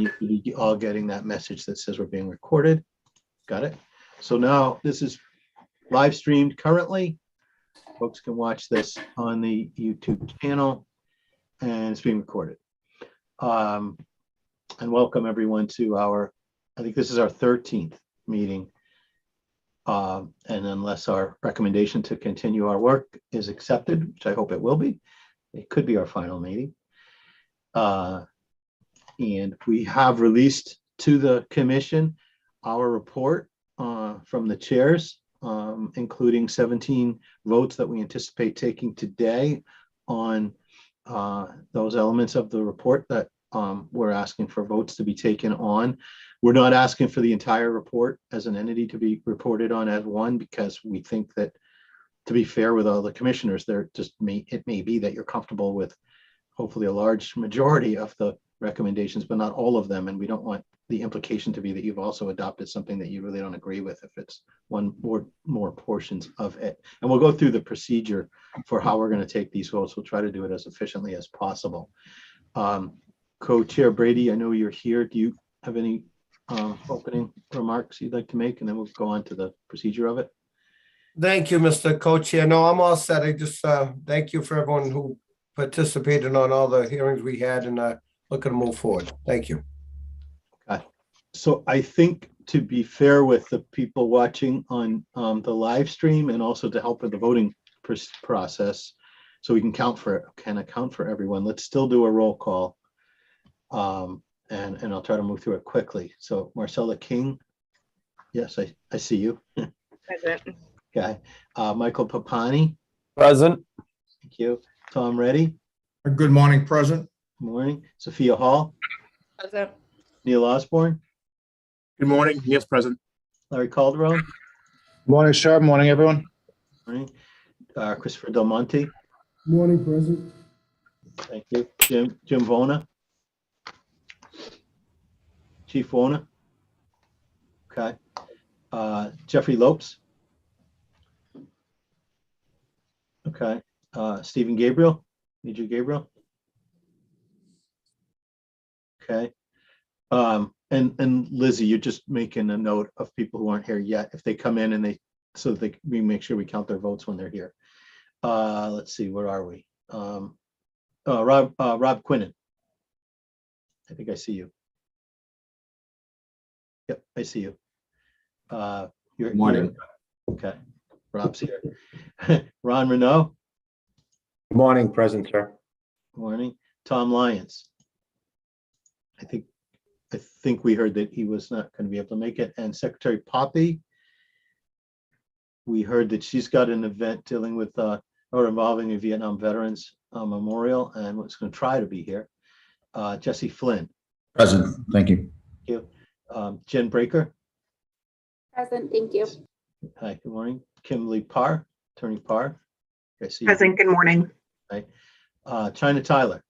you should be all getting that message that says we're being recorded. Got it? So now this is live streamed currently. Folks can watch this on the YouTube channel, and it's being recorded. And welcome everyone to I think this is our 13th meeting. And unless our recommendation to continue our work is accepted, which I hope it will be, it could be our final meeting. And we have released to the commission our report from the chairs, including 17 votes that we anticipate taking today on those elements of the report that we're asking for votes to be taken on. We're not asking for the entire report as an entity to be reported on as one, because we think that, to be fair with all the commissioners, it may be that you're comfortable with hopefully a large majority of the recommendations, but not all of them. And we don't want the implication to be that you've also adopted something that you really don't agree with if it's one or more portions of it. And we'll go through the procedure for how we're going to take these votes. We'll try to do it as efficiently as possible. Co-Chair Brady, I know you're here. Do you have any opening remarks you'd like to make? And then we'll go on to the procedure of it. Thank you, Mr. Co-Chair. No, I'm all set. I just thank you for everyone who participated on all the hearings we had, and looking to move forward. Thank you. Okay. So I think, to be fair with the people watching on the live stream, and also to help with the voting process, so we can account for everyone, let's still do a roll call. And I'll try to move through it quickly. So Marcella King, yes, I see you. Present. Okay. Michael Papani. Present. Thank you. Tom Reddy. Good morning, President. Good morning. Sophia Hall. Present. Neil Osborne. Good morning. Yes, President. Larry Calderon. Good morning, sir. Morning, everyone. Morning. Christopher Del Monte. Morning, President. Thank you. Jim Vona. Chief Vona. Okay. Jeffrey Lopes. Okay. Stephen Gabriel. Major Gabriel. Okay. And Lizzie, you're just making a note of people who aren't here yet. If they come in and so that we make sure we count their votes when they're here. Let's see, where are we? Rob Quinnen. I think I see you. Yep, I see you. Good morning. Okay, Rob's here. Ron Renault. Good morning, President, sir. Good morning. Tom Lyons. I think we heard that he was not going to be able to make it. And Secretary Poppy, we heard that she's got an event dealing with or involving a Vietnam Veterans Memorial, and was going to try to be here. Jesse Flynn. Present. Thank you. Thank you. Jen Breaker. Present. Thank you. Hi, good morning. Kimberly Parr, Attorney Parr. I see you. Present. Good morning. Hi. China Tyler.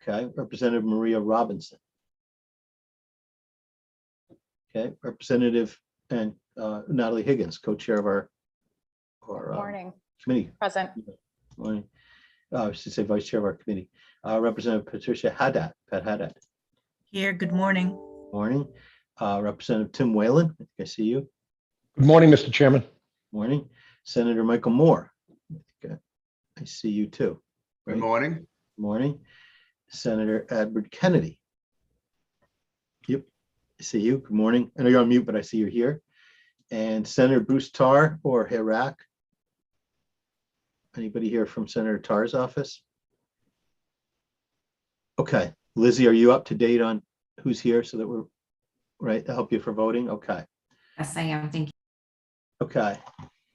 Okay. Representative Maria Robinson. Okay. Representative and Natalie Higgins, co-chair of our Morning. committee. Present. Morning. I should say vice chair of our committee. Representative Patricia Haddad, Pat Haddad. Here, good morning. Morning. Representative Tim Whalen, I think I see you. Good morning, Mr. Chairman. Morning. Senator Michael Moore. Okay. I see you too. Good morning. Morning. Senator Edward Kennedy. Yep, I see you. Good morning. I know you're on mute, but I see you here. And Senator Bruce Tarr or Hirak. Anybody here from Senator Tarr's office? Okay. Lizzie, are you up to date on who's here so that we're right to help you for voting? Okay. Yes, I am. Thank you. Okay.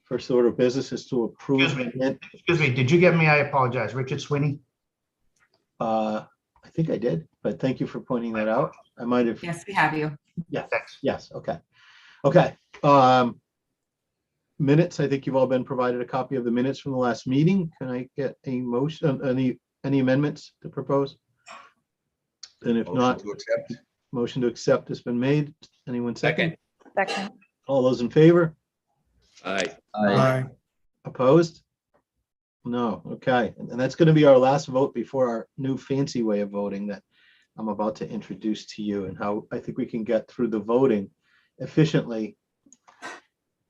First order of business is to approve. Excuse me. Did you get me? I apologize. Richard Sweeney. I think I did, but thank you for pointing that out. I might have. Yes, we have you. Yeah. Thanks. Yes. Okay. Okay. Minutes. I think you've all been provided a copy of the minutes from the last meeting. Can I get a motion? Any amendments to propose? And if not, motion to accept has been made. Anyone second? Second. All those in favor? Aye. Aye. Opposed? No, okay. And that's going to be our last vote before our new fancy way of voting that I'm about to introduce to you, and how I think we can get through the voting efficiently,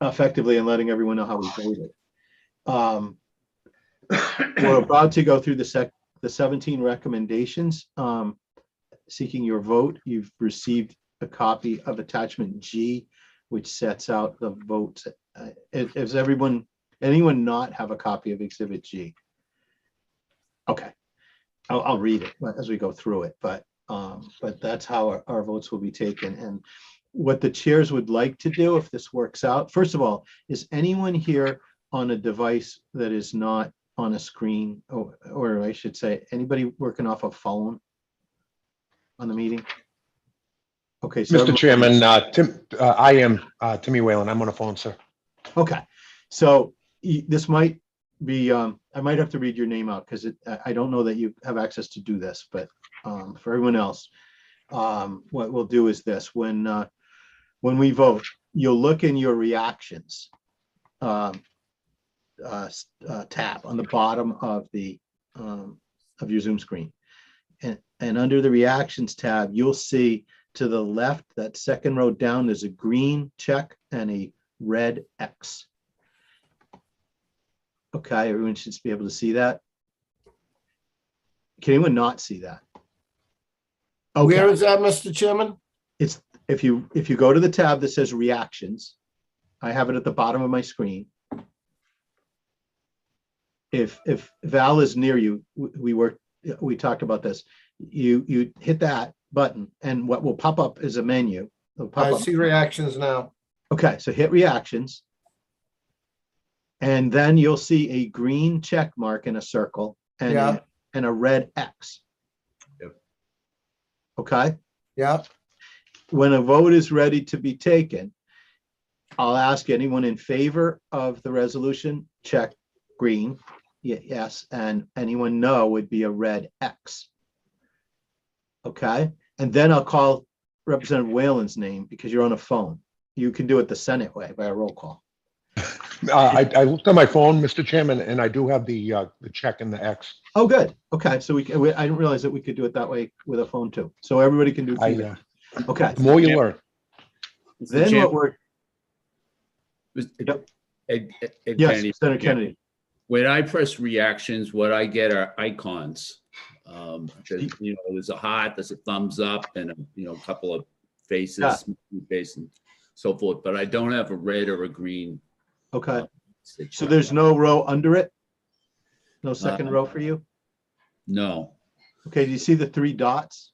effectively, and letting everyone know how we voted. We're about to go through the 17 recommendations, seeking your vote. You've received a copy of attachment G, which sets out the votes. Does anyone not have a copy of exhibit G? Okay, I'll read it as we go through it, but that's how our votes will be taken. And what the chairs would like to do, if this works out, first of all, is anyone here on a device that is not on a screen, or I should say, anybody working off a phone on the meeting? Okay, so Mr. Chairman, I am Timmy Whalen. I'm on a phone, sir. okay, so this might be, I might have to read your name out because I don't know that you have access to do this, but for everyone else, what we'll do is this: when we vote, you'll look in your reactions tab on the bottom of your Zoom screen, and under the reactions tab, you'll see to the left, that second row down, there's a green check and a red X. Okay, everyone should be able to see that. Can anyone not see that? Okay. Where is that, Mr. Chairman? It's if you go to the tab that says reactions, I have it at the bottom of my screen. If Val is near you, we talked about this. You hit that button, and what will pop up is a menu. It'll pop I up. see reactions now. Okay, so hit reactions, and then you'll see a green check mark in a circle and Yeah. and a red X. Yep. Okay. Yeah, When a vote is ready to be taken, I'll ask anyone in favor of the resolution, check green, yes, and anyone no would be a red X. Okay, and then I'll call Representative Whalen's name because you're on a phone. You can do it the Senate way by a roll call. I looked on my phone, Mr. Chairman, and I do have the check and the X. Oh, good. Okay, so I didn't realize that we could do it that way with a phone too. So everybody can do feedback. Okay, The more you learn. then what we're, Yep. Ed yes, Kennedy. Senator Kennedy. When I press reactions, what I get are icons. There's a heart, there's a thumbs up, and a couple of faces, Yeah. face and so forth. But I don't have a red or a green. Okay, so signature. there's no row under it? No second row for you? No, Okay, do you see the three dots?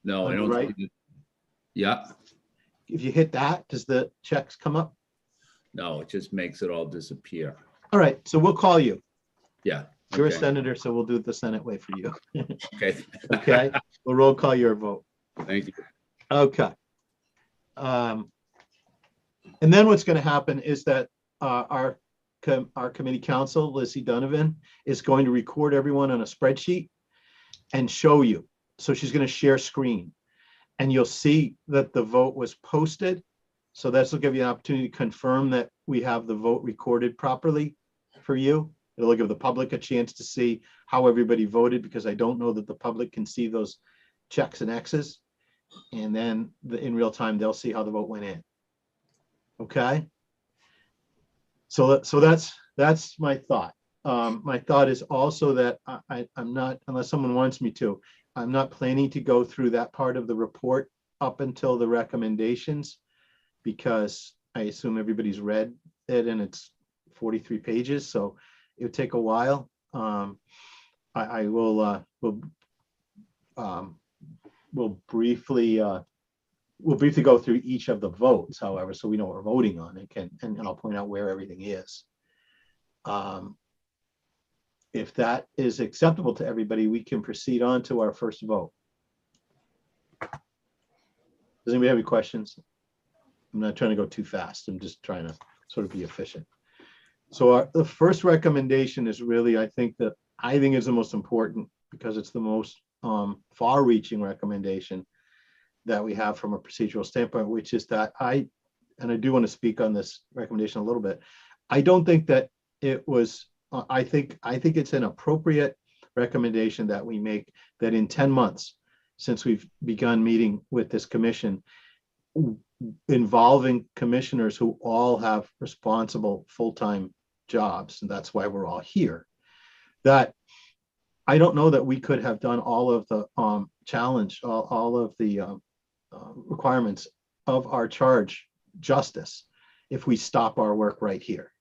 no, On I the don't. right? Yeah, If you hit that, does the checks come up? no, it just makes it all disappear. All right, so we'll call you. Yeah. You're a okay, senator, so we'll do it the Senate way for you. Okay. Okay, we'll roll call your vote. Thank you. Okay. And then what's going to happen is that our committee counsel, Lizzie Donovan, is going to record everyone on a spreadsheet and show you. So she's going to share screen, and you'll see that the vote was posted. So this will give you an opportunity to confirm that we have the vote recorded properly for you. It'll give the public a chance to see how everybody voted, because I don't know that the public can see those checks and X's. And then in real time, they'll see how the vote went in. Okay. So that's my thought. My thought is also that I'm not, unless someone wants me to, I'm not planning to go through that part of the report up until the recommendations, because I assume everybody's read it and it's 43 pages. So it would take a while. I will we'll briefly go through each of the votes, however, so we know what we're voting on, and I'll point out where everything is. If that is acceptable to everybody, we can proceed on to our first vote. Does anybody have any questions? I'm not trying to go too fast. I'm just trying to sort of be efficient. So the first recommendation is really, I think is the most important, because it's the most far-reaching recommendation that we have from a procedural standpoint, which is that I do want to speak on this recommendation a little bit. I don't think that it was I think it's an appropriate recommendation that we make that in 10 months, since we've begun meeting with this commission, involving commissioners who all have responsible full-time jobs, and that's why we're all here, that I don't know that we could have done all of the all of the requirements of our charge justice if we stop our work right here.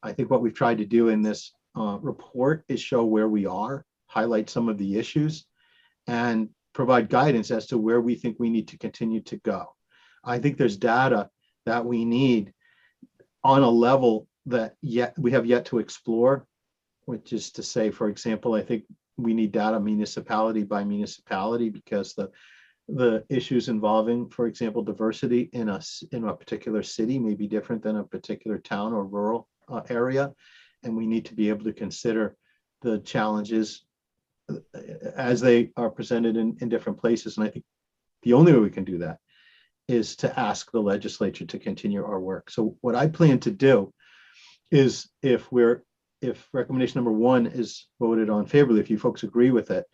I think what we've tried to do in this report is show where we are, highlight some of the issues, and provide guidance as to where we think we need to continue to go. I think there's data that we need on a level that we have yet to explore, which is to say, for example, I think we need data municipality by municipality, because the issues involving, for example, diversity in a particular city may be different than a particular town or rural area. And we need to be able to consider the challenges as they are presented in different places. And I think the only way we can do that is to ask the legislature to continue our work. So what I plan to do is, if recommendation number 1 is voted on favorably, if you folks agree with it,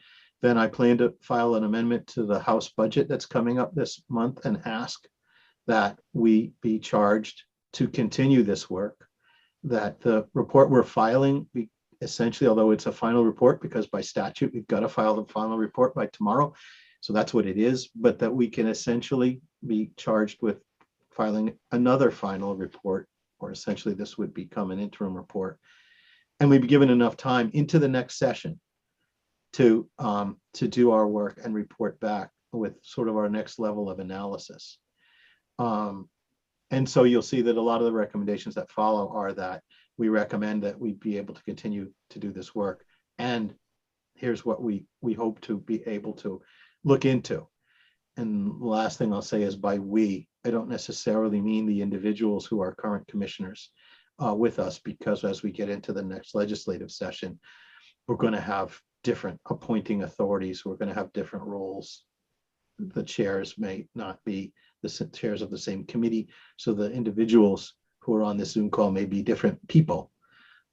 then I plan to file an amendment to the House budget that's coming up this month and ask that we be charged to continue this work, that the report we're filing be essentially, although it's a final report, because by statute, we've got to file the final report by tomorrow. So that's what it is, but that we can essentially be charged with filing another final report, or essentially this would become an interim report. And we'd be given enough time into the next session to do our work and report back with sort of our next level of analysis. And so you'll see that a lot of the recommendations that follow are that we recommend that we be able to continue to do this work. And here's what we hope to be able to look into. And the last thing I'll say is, by we, I don't necessarily mean the individuals who are current commissioners with us, because as we get into the next legislative session, we're going to have different appointing authorities. We're going to have different roles. The chairs may not be the chairs of the same committee. So the individuals who are on this Zoom call may be different people,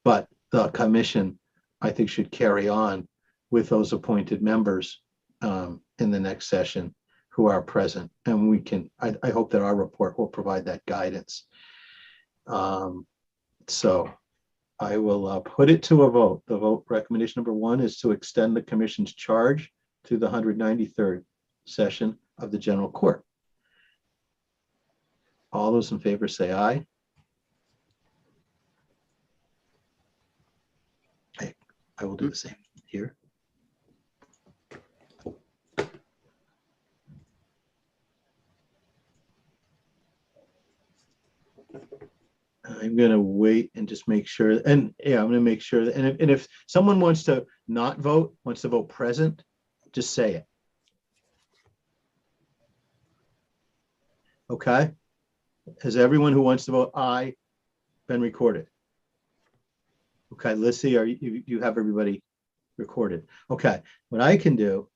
but the commission, I think, should carry on with those appointed members in the next session who are present. And we can, I hope that our report will provide that guidance. So I will put it to a vote. The vote, recommendation number 1 is to extend the commission's charge to the 193rd session of the General Court. All those in favor say aye. I will do the same here. I'm going to wait and just make sure. And yeah, I'm going to make sure that, and if someone wants to not vote, wants to vote present, just say it. Okay. Has everyone who wants to vote aye been recorded? Okay, Lissy, you have everybody recorded? Okay, what I can do,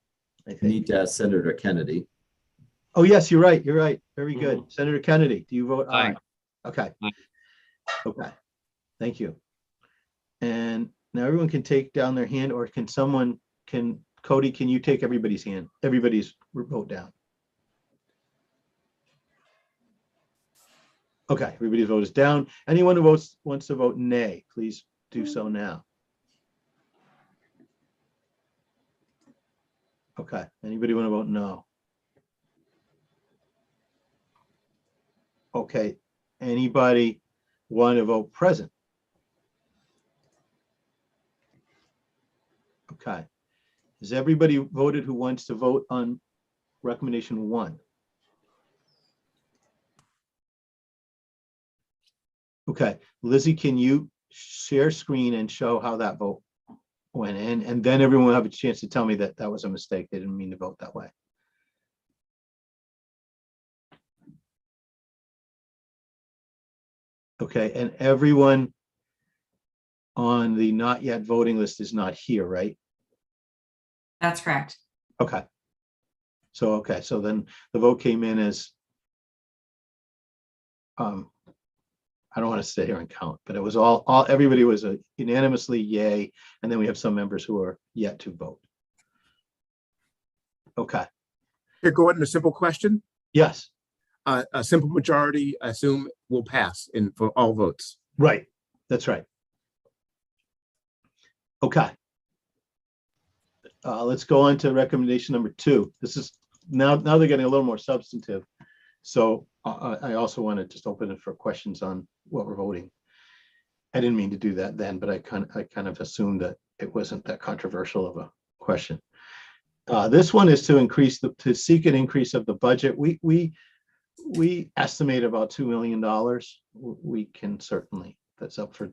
I You think. need to ask Senator Kennedy. Oh, yes, you're right. You're right. Very good. Senator Kennedy, do you vote aye? Okay. Aye. Okay. Thank you. And now everyone can take down their hand, or Cody, can you take everybody's hand? Everybody's vote down. Okay, everybody's vote is down. Anyone who wants to vote nay, please do so now. Okay, anybody want to vote no? Okay, anybody want to vote present? Okay, has everybody voted who wants to vote on recommendation 1? Okay, Lizzie, can you share screen and show how that vote went in? And then everyone will have a chance to tell me that that was a mistake. They didn't mean to vote that way. Okay, and everyone on the not yet voting list is not here, right? That's correct. Okay. So then the vote came in as I don't want to sit here and count, but it was everybody was a unanimously yay. And then we have some members who are yet to vote. Okay, Here, Gordon, a simple question. yes, A simple majority, I assume, will pass for all votes. right, that's right. Okay. Let's go on to recommendation number 2. This is now they're getting a little more substantive. So I also want to just open it for questions on what we're voting. I didn't mean to do that then, but I kind of assumed that it wasn't that controversial of a question. This one is to seek an increase of the budget. We estimate about $2 million. We can certainly, that's up for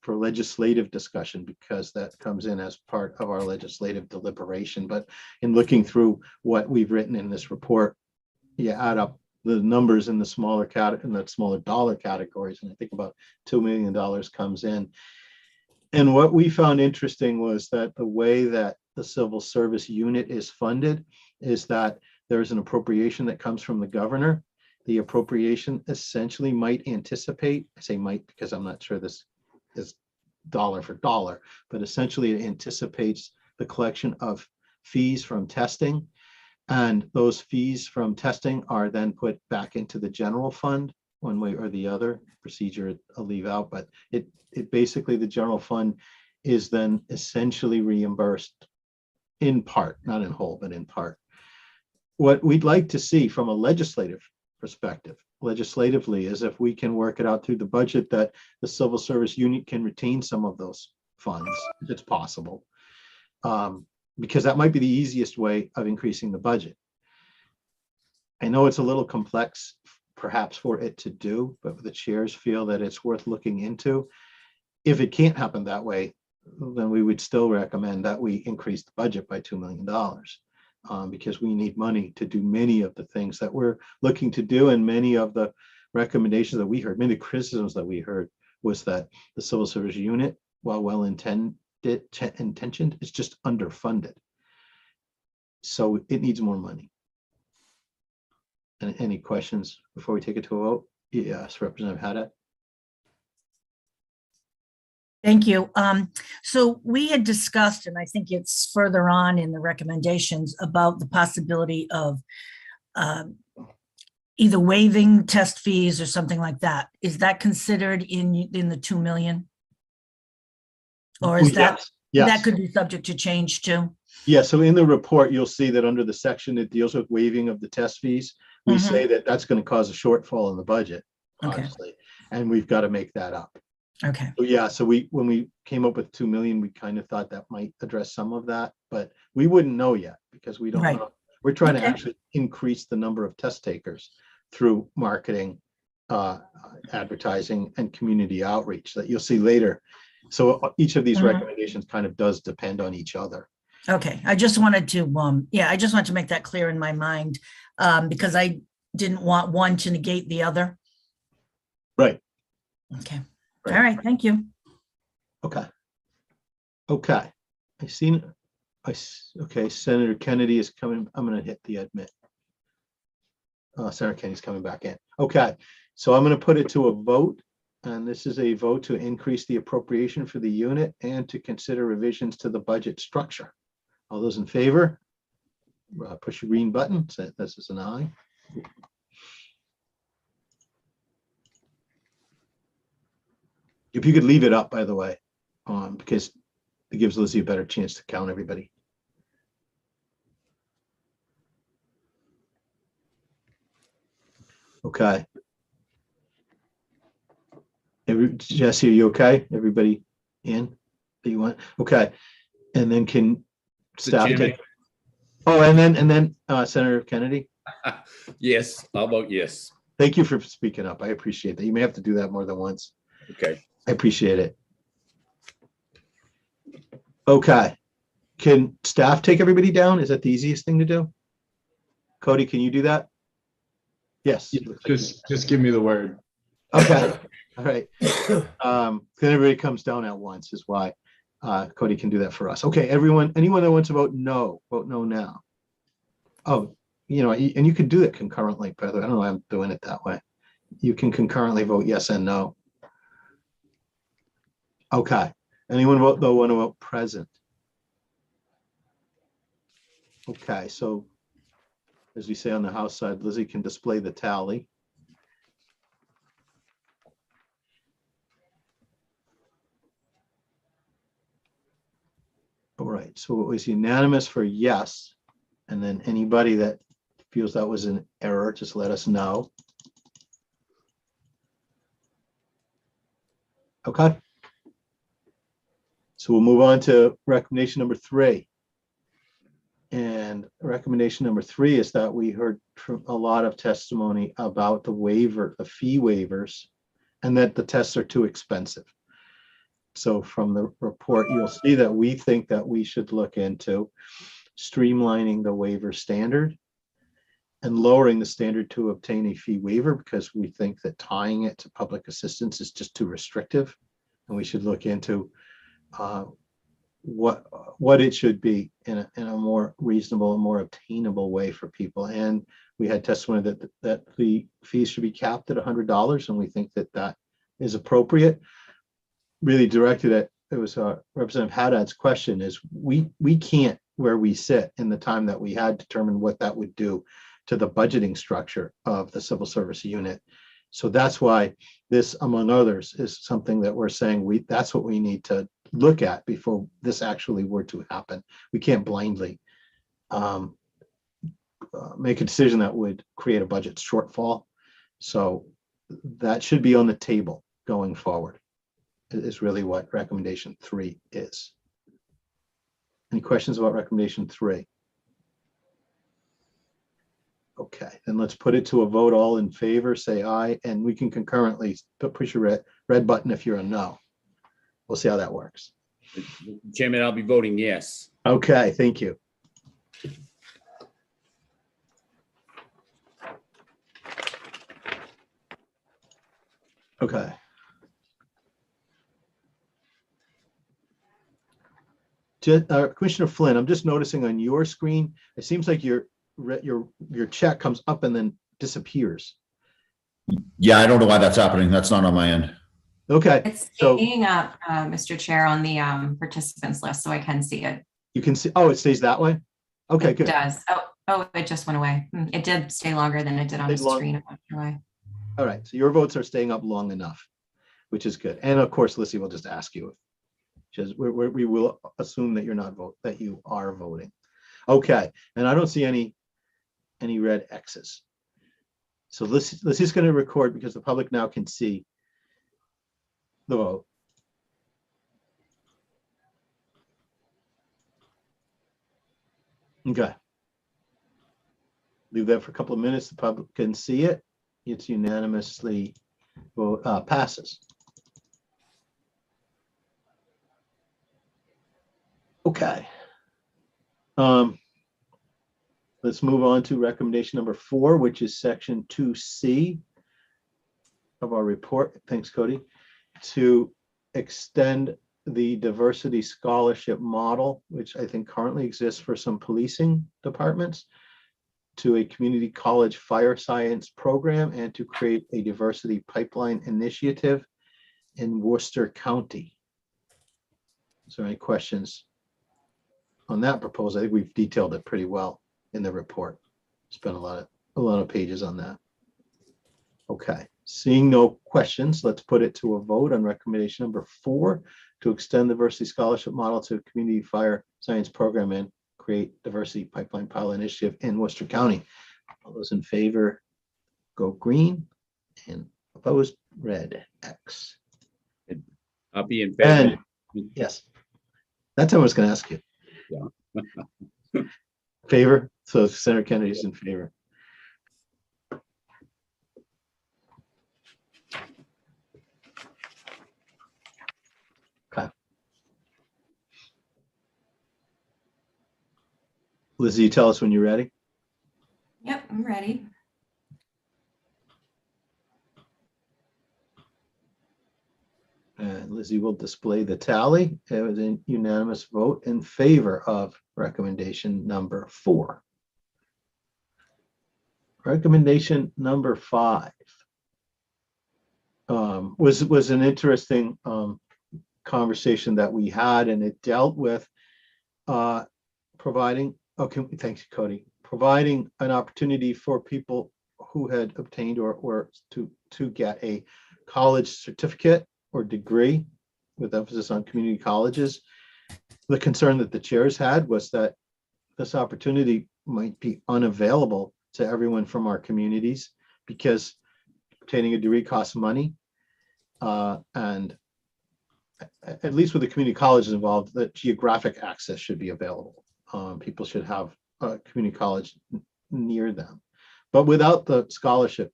legislative discussion because that comes in as part of our legislative deliberation. But in looking through what we've written in this report, you add up the numbers in the smaller dollar categories, and I think about $2 million comes in. And what we found interesting was that the way that the civil service unit is funded is that there's an appropriation that comes from the governor. The appropriation essentially might anticipate, I say might because I'm not sure this is dollar for dollar, but essentially it anticipates the collection of fees from testing. And those fees from testing are then put back into the general fund one way or the other. Procedure I'll leave out, but it basically, the general fund is then essentially reimbursed in part, not in whole, but in part. What we'd like to see from a legislative perspective, legislatively, is if we can work it out through the budget that the civil service unit can retain some of those funds, if it's possible. Because that might be the easiest way of increasing the budget. I know it's a little complex, perhaps, for it to do, but the chairs feel that it's worth looking into. If it can't happen that way, then we would still recommend that we increase the budget by $2 million. Because we need money to do many of the things that we're looking to do. And many of the recommendations that we heard, many criticisms that we heard, was that the civil service unit, while well-intentioned, is just underfunded. So it needs more money. And any questions before we take it to a vote? Yes, Representative Haddad. Thank you. So we had discussed, and I think it's further on in the recommendations, about the possibility of either waiving test fees or something like that. Is that considered in the 2 million? Or is that could be subject to change too? Yeah, so in the report, you'll see that under the section that deals with waiving of the test fees, we say that that's going to cause a shortfall in the budget, obviously, and we've got to make that up. Okay. So yeah, so when we came up with 2 million, we kind of thought that might address some of that, but we wouldn't know yet because we don't know. We're trying to actually increase the number of test takers through marketing, advertising, and community outreach that you'll see later. So each of these recommendations kind of does depend on each other. Okay, I just wanted to, I just wanted to make that clear in my mind, because I didn't want one to negate the other. Right. Okay. Right. All right. Thank you. Okay. Okay. Okay. Senator Kennedy is coming. I'm going to hit the admit. Senator Kennedy's coming back in. Okay. So I'm going to put it to a vote. And this is a vote to increase the appropriation for the unit and to consider revisions to the budget structure. All those in favor, push your green button. Say this is an aye. If you could leave it up, by the way, because it gives Lizzie a better chance to count everybody. Okay. Jesse, are you okay? Everybody in that you want? Okay. And then can staff take? Oh, and then Senator Kennedy. Yes, I'll vote yes. Thank you for speaking up. I appreciate that. You may have to do that more than once. Okay. I appreciate it. Okay. Can staff take everybody down? Is that the easiest thing to do? Cody, can you do that? Yes. Just give me the word. Okay. All right. Then everybody comes down at once is why Cody can do that for us. Okay, anyone that wants to vote no now. Oh, and you can do it concurrently, by the way. I don't know why I'm doing it that way. You can concurrently vote yes and no Okay. Anyone vote, though, want to vote present? Okay, so as we say on the House side, Lizzie can display the tally. All right, so it was unanimous for yes. And then anybody that feels that was an error, just let us know. Okay. So we'll move on to recommendation number 3. And recommendation number 3 is that we heard a lot of testimony about the waiver, the fee waivers, and that the tests are too expensive. So from the report, you'll see that we think that we should look into streamlining the waiver standard and lowering the standard to obtain a fee waiver, because we think that tying it to public assistance is just too restrictive. And we should look into what it should be in a more reasonable and more obtainable way for people. And we had testimony that the fees should be capped at $100, and we think that that is appropriate. Really directed at, it was Representative Haddad's question, is we can't, where we sit in the time that we had, determine what that would do to the budgeting structure of the civil service unit. So that's why this, among others, is something that we're saying that's what we need to look at before this actually were to happen. We can't blindly make a decision that would create a budget shortfall. So that should be on the table going forward, is really what recommendation 3 is. Any questions about recommendation 3? Okay, then let's put it to a vote. All in favor, say aye, and we can concurrently push your red button if you're a no. We'll see how that works. Chairman, I'll be voting yes. Okay, thank you. Okay. Commissioner Flynn, I'm just noticing on your screen, it seems like your check comes up and then disappears. Yeah, I don't know why that's happening. That's not on my end. Okay. It's So staying up, Mr. Chair, on the participants list, so I can see it. you can see, oh, it stays that way? Okay, It good. does. Oh, it just went away. It did stay longer than it did on the Stayed long. screen. I'm not sure why. All right, so your votes are staying up long enough, which is good. And of course, Lissy will just ask you, because we will assume that that you are voting. Okay, and I don't see any red X's. So Lissy's going to record, because the public now can see the vote. Okay. Leave that for a couple of minutes. The public can see it. It's unanimously passes. Okay. Let's move on to recommendation number 4, which is section 2C of our report. Thanks, Cody. To extend the diversity scholarship model, which I think currently exists for some policing departments, to a community college fire science program, and to create a diversity pipeline initiative in Worcester County. Is there any questions on that proposal? I think we've detailed it pretty well in the report. Spent a lot of pages on that. Okay, seeing no questions, let's put it to a vote on recommendation number 4, to extend the diversity scholarship model to a community fire science program and create diversity pipeline pilot initiative in Worcester County. All those in favor go green, and opposed red X. I'll be in favor. And yes, that's what I was going to ask you. Yeah. Favor? So Senator Kennedy's in favor. Okay. Lizzie, you tell us when you're ready. Yep, I'm ready. And Lizzie will display the tally. It was a unanimous vote in favor of recommendation number 4. Recommendation number 5 was an interesting conversation that we had, and it dealt with providing, okay, thanks, Cody, providing an opportunity for people who had obtained or to get a college certificate or degree with emphasis on community colleges. The concern that the chairs had was that this opportunity might be unavailable to everyone from our communities because obtaining a degree costs money. And at least with the community colleges involved, the geographic access should be available. People should have a community college near them. But without the scholarship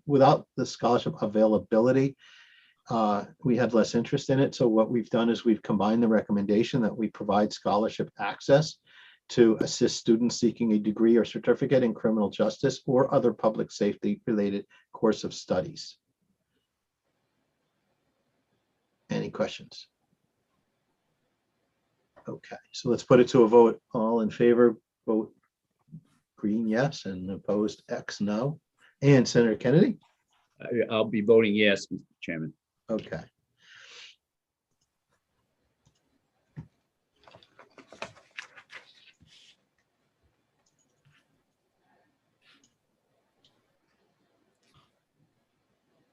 without the scholarship availability, we had less interest in it. So what we've done is we've combined the recommendation that we provide scholarship access to assist students seeking a degree or certificate in criminal justice or other public safety related course of studies. Any questions? Okay, so let's put it to a vote. All in favor, vote green, yes, and opposed, X, no. And Senator Kennedy? I'll be voting yes, Mr. Chairman. Okay.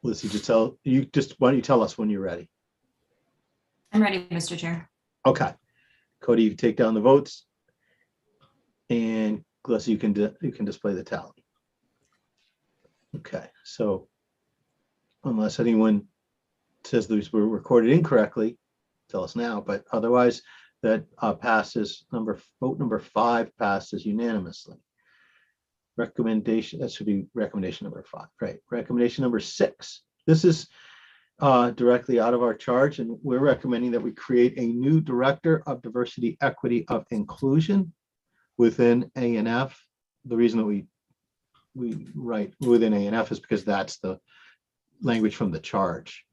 Lizzie, why don't you tell us when you're ready? I'm ready, Mr. Chair. Okay. Cody, you take down the votes. And Leslie, you can display the tally. Okay, so unless anyone says these were recorded incorrectly, tell us now, but otherwise that passes, vote number 5 passes unanimously. Recommendation, that should be recommendation number 5, right? Recommendation number 6. This is directly out of our charge, and we're recommending that we create a new Director of Diversity, Equity, of Inclusion within A&F. The reason that we write within A&F is because that's the language from the charge.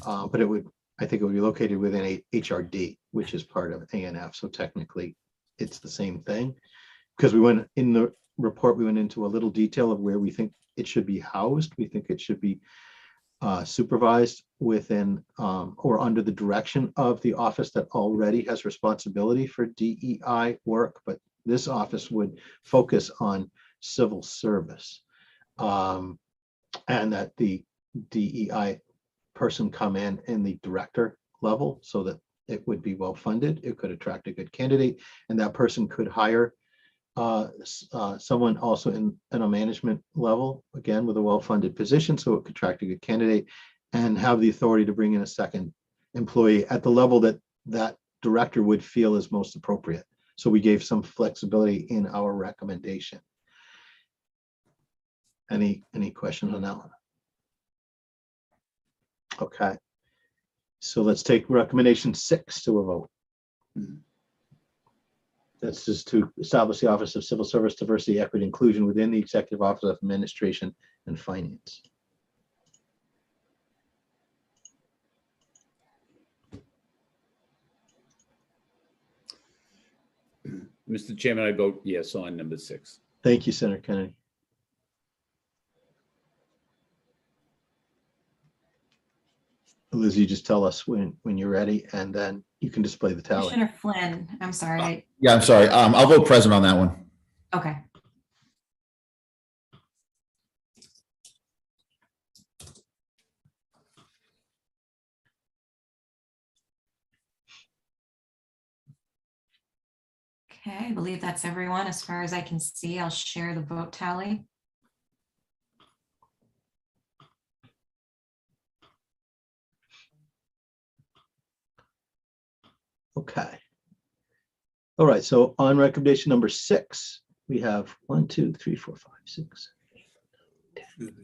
But I think it would be located within HRD, which is part of A&F. So technically it's the same thing, because we went in the report, we went into a little detail of where we think it should be housed. We think it should be supervised within or under the direction of the office that already has responsibility for DEI work, but this office would focus on civil service, and that the DEI person come in the director level so that it would be well funded. It could attract a good candidate, and that person could hire someone also in a management level, again with a well-funded position, so it could attract a good candidate and have the authority to bring in a second employee at the level that that director would feel is most appropriate. So we gave some flexibility in our recommendation. Any questions on that one? Okay, so let's take recommendation 6 to a vote. That's just to establish the Office of Civil Service, Diversity, Equity, Inclusion within the Executive Office of Administration and Finance. Mr. Chairman, I vote yes on number 6. Thank you, Senator Kennedy. Liz, you just tell us when you're ready, and then you can display the tally. Commissioner Flynn, I'm sorry. Yeah, I'm sorry. I'll vote present on that one. Okay. Okay, I believe that's everyone. As far as I can see, I'll share the vote tally. Okay. All right, so on recommendation number 6, we have 1, 2, 3, 4, 5, 6, 10,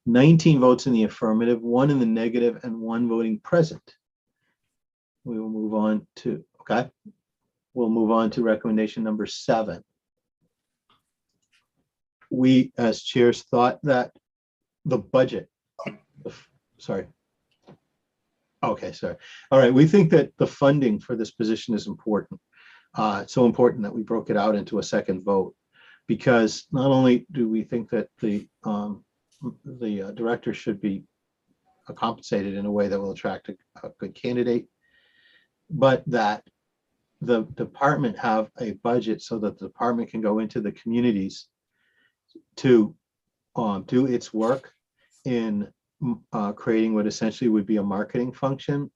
19 votes in the affirmative, 1 in the negative, and 1 voting present. We will move on to, okay, we'll move on to recommendation number 7. We, as chairs, thought that the budget, sorry. Okay, sorry. All right, we think that the funding for this position is important. It's so important that we broke it out into a second vote, because not only do we think that the director should be compensated in a way that will attract a good candidate, but that the department have a budget so that the department can go into the communities to do its work in creating what essentially would be a marketing function,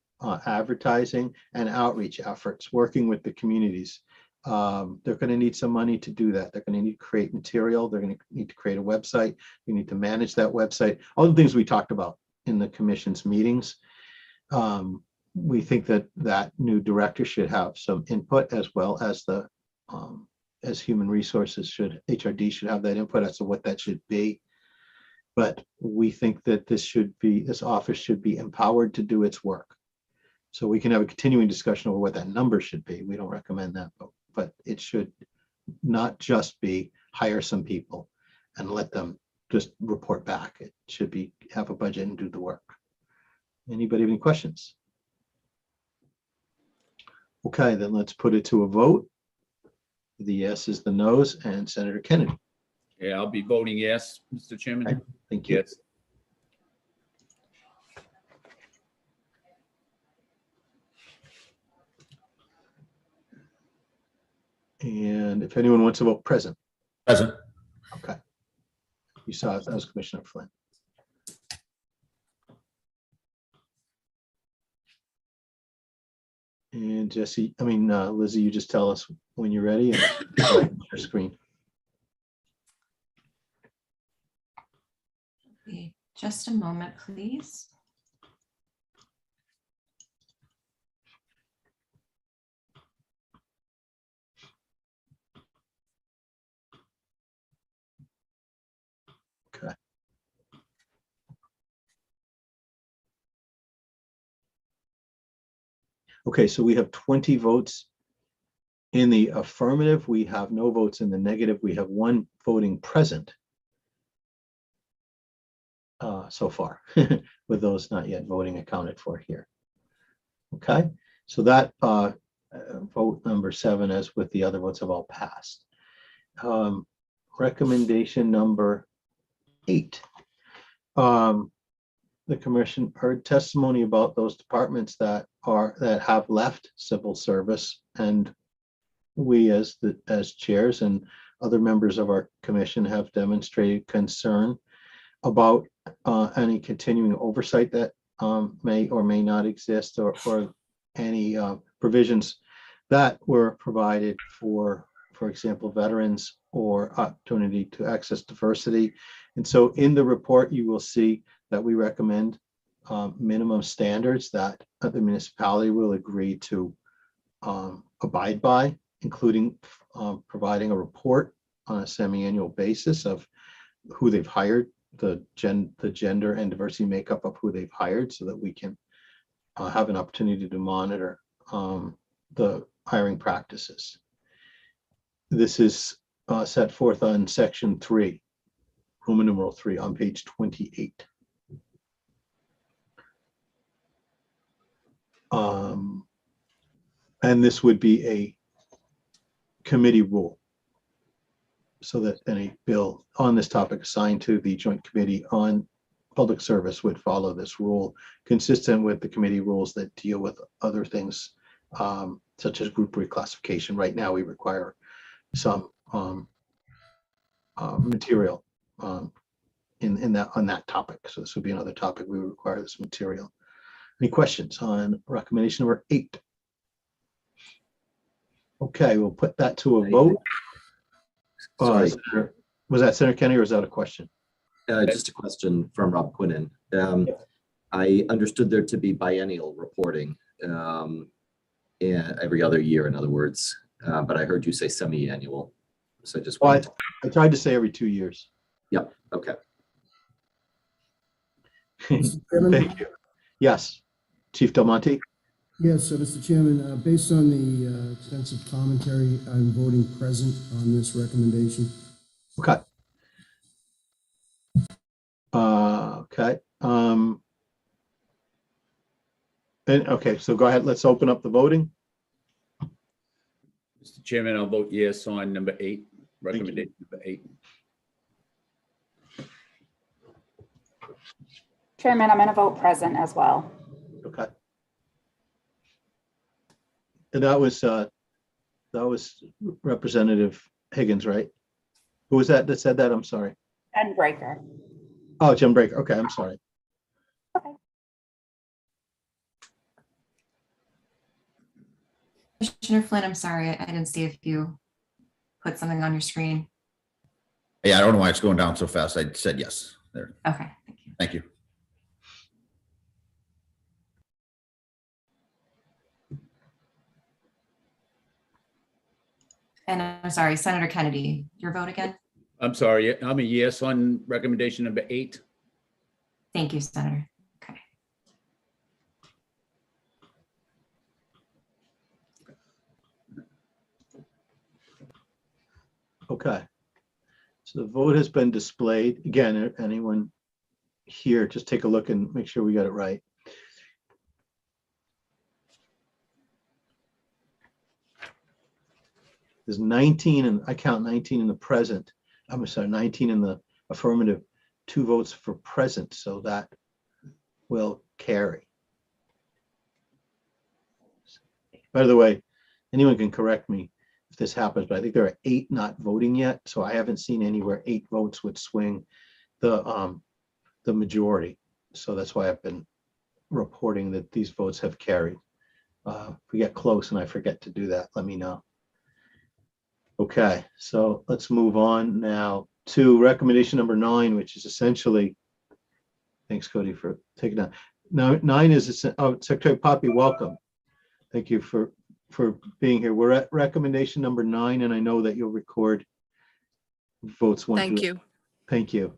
advertising and outreach efforts, working with the communities. They're going to need some money to do that. They're going to need to create material. They're going to need to create a website. They need to manage that website. All the things we talked about in the commission's meetings. We think that that new director should have some input, as well as the as human resources should, HRD should have that input as to what that should be. But we think that this office should be empowered to do its work. So we can have a continuing discussion over what that number should be. We don't recommend that, but it should not just be hire some people and let them just report back. It should be have a budget and do the work. Anybody have any questions? Okay, then let's put it to a vote. The yes is the no's, and Senator Kennedy. Yeah, I'll be voting yes, Mr. Chairman. Okay, thank you. Yes. And if anyone wants to vote present. Present. Okay. You saw it, that was Commissioner Flynn. And Jesse, Lizzie, you just tell us when you're ready and your screen. Just a moment, please. Okay. Okay, so we have 20 votes in the affirmative. We have no votes in the negative. We have one voting present so far, with those not yet voting accounted for here. Okay, so that vote number 7, as with the other votes, have all passed. Recommendation number 8. The commission heard testimony about those departments that have left civil service, and we as chairs and other members of our commission have demonstrated concern about any continuing oversight that may or may not exist, or any provisions that were provided for example, veterans, or opportunity to access diversity. And so in the report, you will see that we recommend minimum standards that the municipality will agree to abide by, including providing a report on a semi-annual basis of who they've hired, the gender and diversity makeup of who they've hired, so that we can have an opportunity to monitor the hiring practices. This is set forth on section 3, Roman numeral 3, on page 28. And this would be a committee rule, so that any bill on this topic assigned to the Joint Committee on Public Service would follow this rule, consistent with the committee rules that deal with other things, such as group reclassification. Right now, we require some material on that topic. So this would be another topic we would require this material. Any questions on recommendation number 8? Okay, we'll put that to a vote. Sorry. Was that Senator Kennedy, or was that a question? Just a question from Rob Quinnen. I understood there to be biennial reporting every other year, in other words, but I heard you say semi-annual. So I just wanted to... I tried to say every 2 years. Yep. Okay. Thank you. Yes, Chief Del Monte. Yes, so Mr. Chairman, based on the extensive commentary, I'm voting present on this recommendation. Okay. Okay. Okay, so go ahead. Let's open up the voting. Mr. Chairman, I'll vote yes on number 8, recommendation number 8. Chairman, I'm going to vote present as well. Okay. And that was Representative Higgins, right? Who was that said that? I'm sorry. And Breaker. Oh, Jim Breaker. Okay, I'm sorry. Commissioner Flynn, I'm sorry, I didn't see if you put something on your screen. Yeah, I don't know why it's going down so fast. I said yes there. Okay, thank you. Thank you. And I'm sorry, Senator Kennedy, your vote again? I'm sorry, I'm a yes on recommendation number 8. Thank you, Senator. Okay. Okay. So the vote has been displayed. Again, anyone here, just take a look and make sure we got it right. There's 19, and I count 19 in the present. I'm sorry, 19 in the affirmative, 2 votes for present, so that will carry. By the way, anyone can correct me if this happens, but I think there are 8 not voting yet, so I haven't seen anywhere 8 votes would swing the majority. So that's why I've been reporting that these votes have carried. If we get close and I forget to do that, let me know. Okay, so let's move on now to recommendation number 9, which is essentially, thanks Cody for taking that. Now 9 is, oh, Secretary Poppy, welcome. Thank you for being here. We're at recommendation number 9, and I know that you'll record votes 1 Thank through. you. Thank you.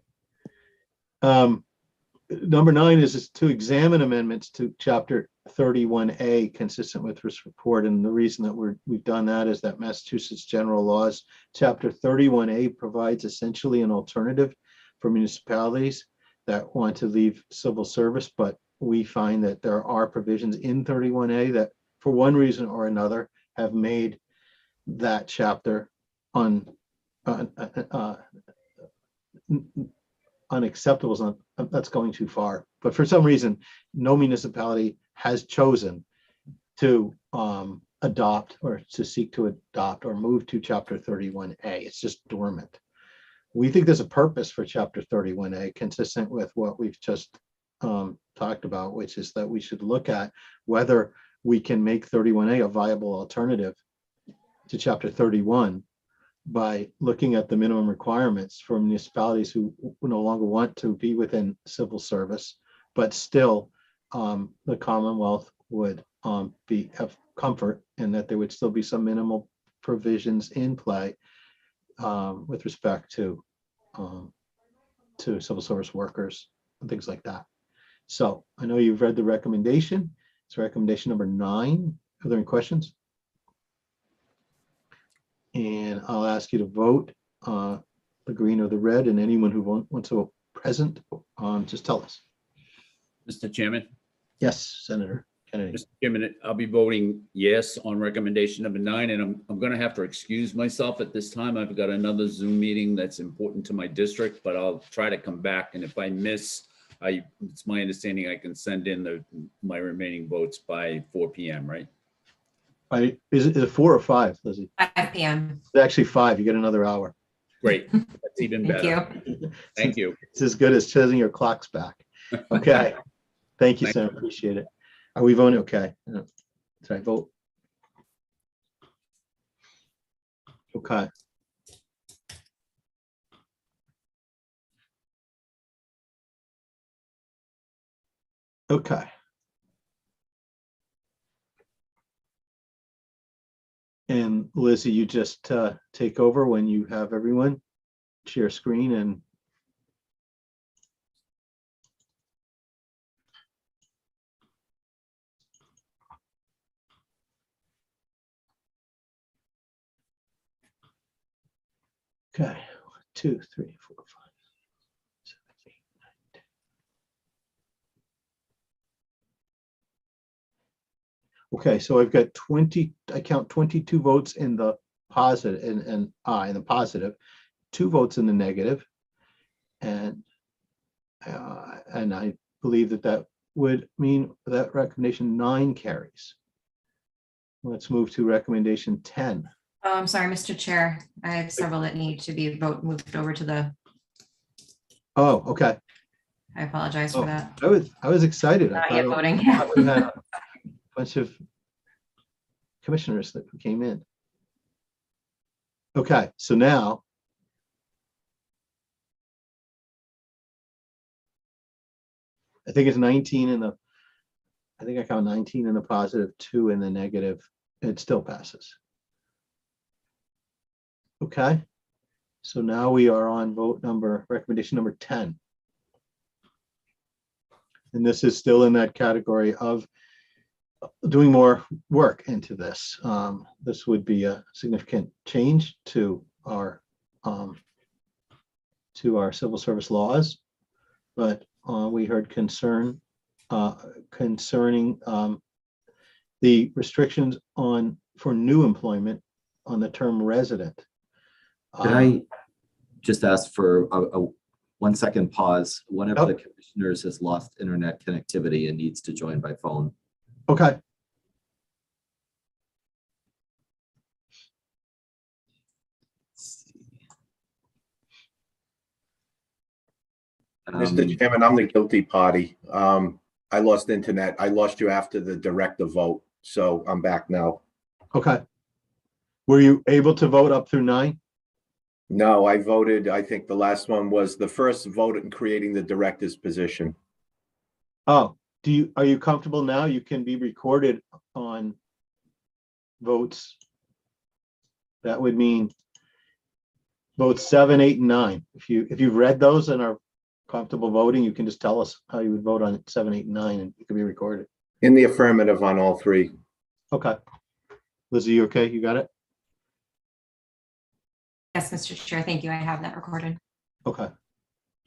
Number 9 is to examine amendments to Chapter 31A consistent with this report. And the reason that we've done that is that Massachusetts General Laws Chapter 31A provides essentially an alternative for municipalities that want to leave civil service, but we find that there are provisions in 31A that for one reason or another have made that chapter unacceptable. That's going too far, but for some reason no municipality has chosen to adopt or to seek to adopt or move to Chapter 31A. It's just dormant. We think there's a purpose for Chapter 31A consistent with what we've just talked about, which is that we should look at whether we can make 31A a viable alternative to Chapter 31 by looking at the minimum requirements for municipalities who no longer want to be within civil service, but still the Commonwealth would have comfort and that there would still be some minimal provisions in play with respect to civil service workers and things like that. So I know you've read the recommendation. It's recommendation number 9. Are there any questions? And I'll ask you to vote the green or the red, and anyone who wants to vote present, just tell us. Mr. Chairman? Yes, Senator Kennedy. Mr. Chairman, I'll be voting yes on recommendation number 9, and I'm going to have to excuse myself at this time. I've got another Zoom meeting that's important to my district, but I'll try to come back, and if I miss, it's my understanding I can send in my remaining votes by 4 p.m., right? Is it 4 or 5, Lizzie? 5 p.m. It's actually 5. You get another hour. Great. That's even Thank better. you. Thank you. It's as good as setting your clocks back. Okay. Thank you, Thank Senator. Appreciate it. Are we voting? Okay. Did I vote? Okay. Okay. And Lizzie, you just take over when you have everyone share screen and okay. 1, 2, 3, 4, 5, 7, 8, 9, 10. Okay, so I've got 20, I count 22 votes in the positive and in the positive, 2 votes in the negative, and I believe that that would mean that recommendation 9 carries. Let's move to recommendation 10. Oh, I'm sorry, Mr. Chair. I have several that need to be moved over to the, Oh, okay. I apologize Oh, for that. I was excited. Not yet voting. I thought we had a bunch of commissioners that came in. Okay, so now I think it's 19 in the, I think I count 19 in the positive, 2 in the negative. It still passes. Okay, so now we are on recommendation number 10. And this is still in that category of doing more work into this. This would be a significant change to our civil service laws, but we heard concern concerning the restrictions for new employment on the term resident. Could I just ask for a 1 second pause? One of the commissioners has lost internet connectivity and needs to join by phone. Okay. Mr. Chairman, I'm the guilty party. I lost internet. I lost you after the director vote, so I'm back now. Okay. Were you able to vote up through 9? No, I voted, I think the last one was the first vote in creating the director's position. Oh, are you comfortable now? You can be recorded on votes. That would mean votes 7, 8, and 9. If you've read those and are comfortable voting, you can just tell us how you would vote on 7, 8, and 9, and it can be recorded. In the affirmative on all 3. Okay. Lizzie, you okay? You got it? Yes, Mr. Chair, thank you. I have that recorded. Okay.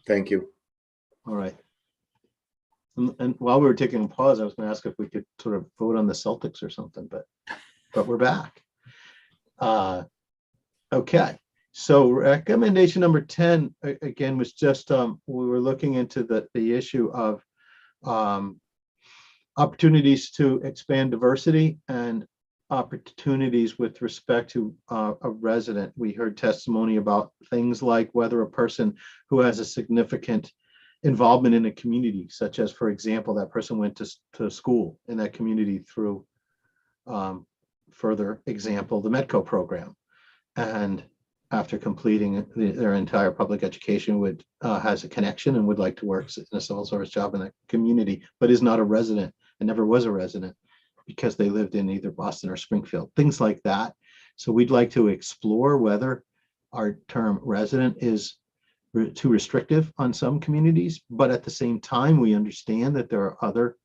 Thank you. All right. And while we were taking a pause, I was going to ask if we could sort of vote on the Celtics or something, but we're back. Okay. So recommendation number 10 again was just we were looking into the issue of opportunities to expand diversity and opportunities with respect to a resident. We heard testimony about things like whether a person who has a significant involvement in a community, such as, for example, that person went to school in that community through, further example, the Medco program, and after completing their entire public education has a connection and would like to work in a civil service job in that community, but is not a resident and never was a resident because they lived in either Boston or Springfield, things like that. So we'd like to explore whether our term resident is too restrictive on some communities, but at the same time, we understand that there are other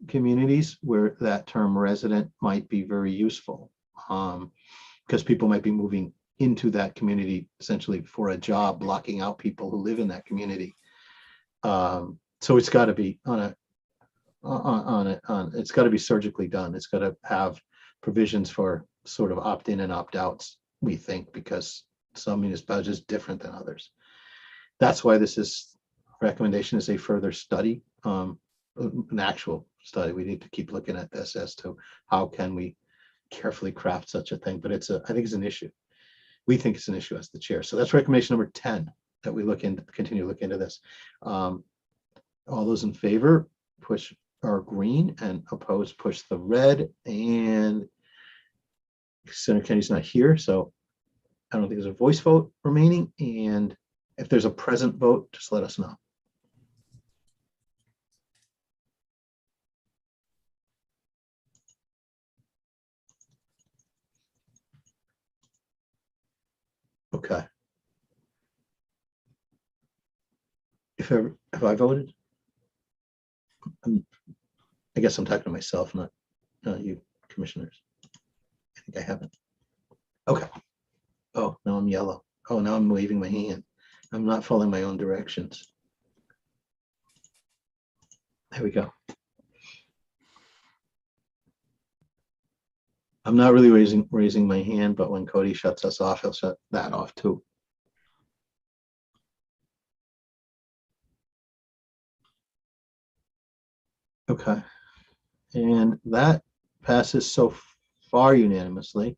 communities where that term resident might be very useful, because people might be moving into that community essentially for a job, blocking out people who live in that community. So it's got to be it's got to be surgically done. It's got to have provisions for sort of opt-in and opt-outs, we think, because some municipalities are just different than others. That's why this recommendation is a further study, an actual study. We need to keep looking at this as to how can we carefully craft such a thing, but I think it's an issue. We think it's an issue as the chair. So that's recommendation number 10 that we continue to look into this. All those in favor, push our green, and opposed, push the red. And Senator Kennedy's not here, so I don't think there's a voice vote remaining. And if there's a present vote, just let us know. Okay. Have I voted? I guess I'm talking to myself, not you commissioners. I think I haven't. Okay. Oh, now I'm yellow. Oh, now I'm waving my hand. I'm not following my own directions. There we go. I'm not really raising my hand, but when Cody shuts us off, he'll shut that off too. Okay. And that passes so far unanimously.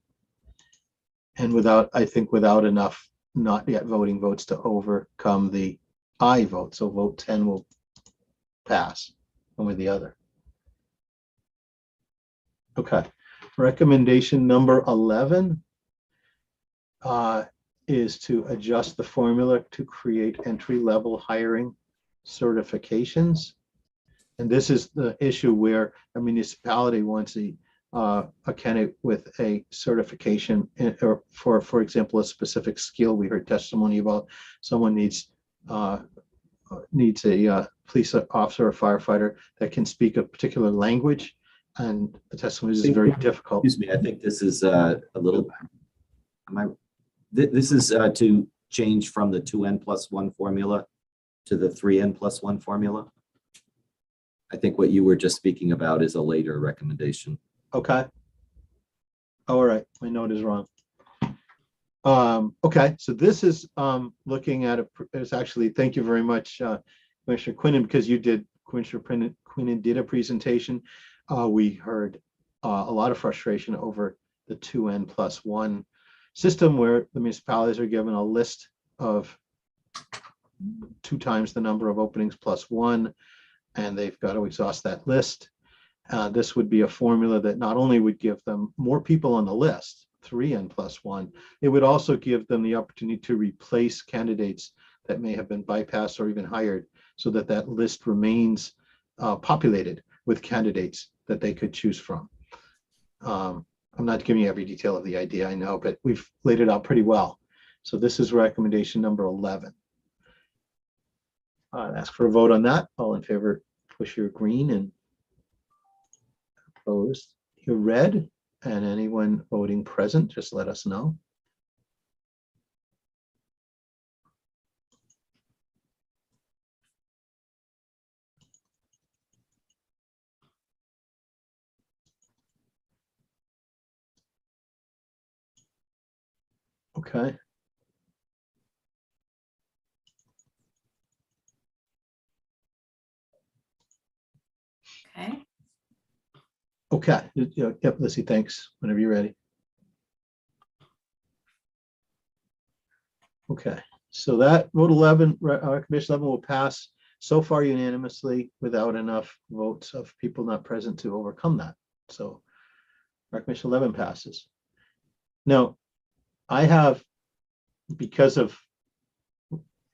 And without, I think without enough not yet voting votes to overcome the aye vote. So vote 10 will pass one with the other. Okay. Recommendation number 11 is to adjust the formula to create entry-level hiring certifications. And this is the issue where a municipality wants a candidate with a certification or for example, a specific skill. We heard testimony about someone needs a police officer or firefighter that can speak a particular language, and the testimony is very difficult. Excuse me, I think this is a little, this is to change from the 2n+1 formula to the 3n+1 formula. I think what you were just speaking about is a later recommendation. Okay. All right, my note is wrong. Okay, so this is looking at it's actually, thank you very much, Commissioner Quinnen, because Commissioner Quinnen did a presentation. We heard a lot of frustration over the 2n+1 system where the municipalities are given a list of 2 times the number of openings plus 1, and they've got to exhaust that list. This would be a formula that not only would give them more people on the list, 3n+1, it would also give them the opportunity to replace candidates that may have been bypassed or even hired, so that that list remains populated with candidates that they could choose from. I'm not giving you every detail of the idea, I know, but we've laid it out pretty well. So this is recommendation number 11. Ask for a vote on that. All in favor, push your green, and opposed, your red. And anyone voting present, just let us know. Okay. Okay. Okay. Yep, Lissy, thanks. Whenever you're ready. Okay, so that vote 11, recommendation 11 will pass so far unanimously without enough votes of people not present to overcome that. So recommendation 11 passes. Now, I have, because of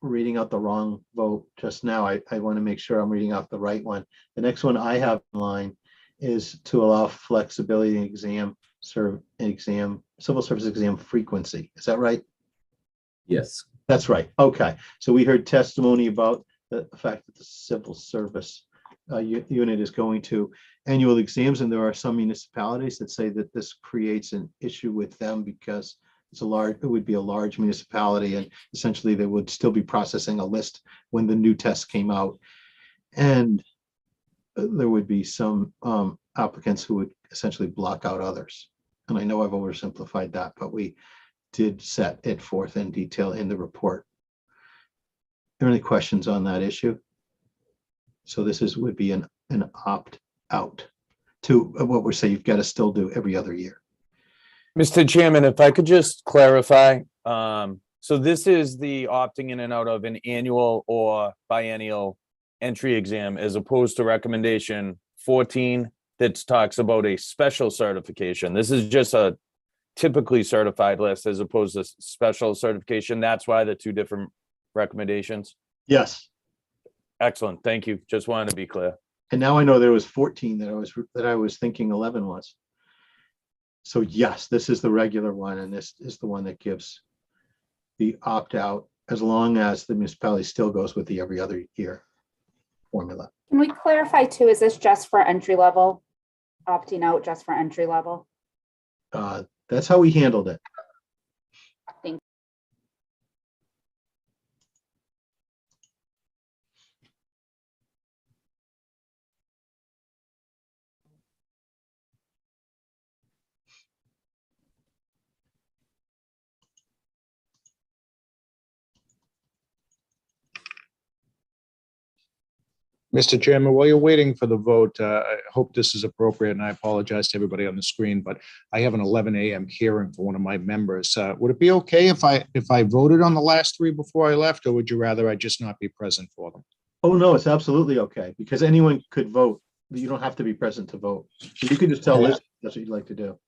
reading out the wrong vote just now, I want to make sure I'm reading out the right one. The next one I have in line is to allow flexibility in civil service exam frequency. Is that right? Yes. That's right. Okay. So we heard testimony about the fact that the civil service unit is going to annual exams, and there are some municipalities that say that this creates an issue with them because it would be a large municipality, and essentially they would still be processing a list when the new test came out. And there would be some applicants who would essentially block out others. And I know I've oversimplified that, but we did set it forth in detail in the report. Are there any questions on that issue? So this would be an opt-out to what we're saying. You've got to still do every other year. Mr. Chairman, if I could just clarify, so this is the opting in and out of an annual or biennial entry exam, as opposed to recommendation 14 that talks about a special certification. This is just a typically certified list as opposed to special certification. That's why the 2 different recommendations. Yes. Excellent. Thank you. Just wanted to be clear. And now I know there was 14 that I was thinking 11 was. So yes, this is the regular one, and this is the one that gives the opt-out, as long as the municipality still goes with the every other year formula. Can we clarify too, is this just for entry level? Opting out just for entry level? That's how we handled it. Thank Mr. Chairman, while you're waiting for the vote, I hope this is appropriate, and I apologize to everybody on the screen, but I have an 11 a.m. hearing for one of my members. Would it be okay if I voted on the last three before I left, or would you rather I just not be present for them? Oh, no, it's absolutely okay, because anyone could vote. You don't have to be present to vote. You can just tell Liz that's what you'd like to do.